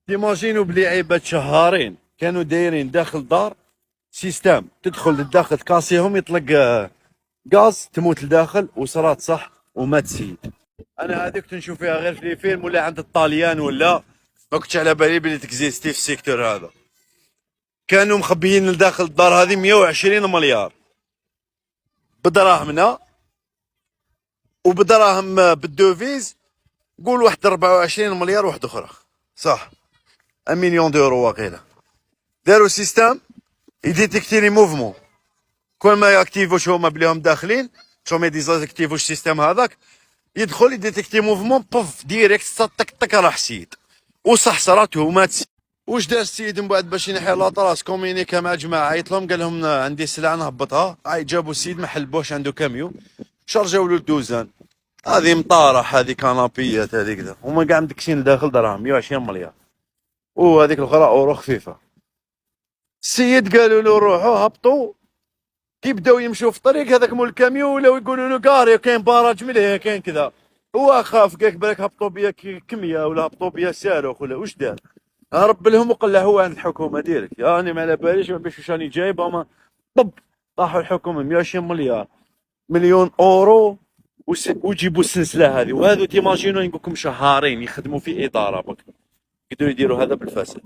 تيماجينو بلي عباد شهارين كانوا دايرين داخل دار سيستم، تدخل للداخل تكاسيهم يطلق غاز، تموت لداخل وصرات صح ومات سيد. انا هذيك كنت نشوف فيها غير في لي فيلم ولا عند الطاليان، ولا ما كنتش على بالي بلي تكزيستي في السيكتور هذا. كانوا مخبيين لداخل الدار هذه 120 مليار بدراهمنا، وبدراهم بالدوفيز قول واحد 24 مليار واحد اخرى، صح 1 مليون دورو واقيلا. داروا سيستم يديتيكتي لي موفمون، كل ما ياكتيفوش هما بليهم داخلين شو ما ديزاكتيفوش السيستم هذاك، يدخل يديتيكتي موفمون بوف ديريكت تك تك راح سيد وصح صراته ومات. واش دار السيد من بعد باش ينحي لاطراس كومينيكا مع جماعه، عيط لهم قال لهم عندي سلعه نهبطها، جابوا السيد ما حلبوش عنده كاميو شارجاو له الدوزان، هذه مطارح هذه كنابيات هذه كذا، هما كاع مدكشين لداخل دراهم 120 مليار، وهذيك الاخرى اورو خفيفه. السيد قالوا له روحوا هبطوا، كي بداو يمشوا في الطريق هذاك مول الكاميو ولاو يقولوا له كاري كاين باراج مليح كاين كذا، هو خاف قالك بالك هبطوا بيا كميه ولا هبطوا بيا صاروخ ولا واش دار، هرب لهم وقال هو عند الحكومه ديريكت، راني ما على باليش ما باش واش راني جايب هما طب طاحوا الحكومه 120 مليار مليون اورو ويجيبوا السلسله هذه، وهذو تيماجينو نقول لكم شهرين يخدموا في اداره بك يقدروا يديروا هذا بالفساد.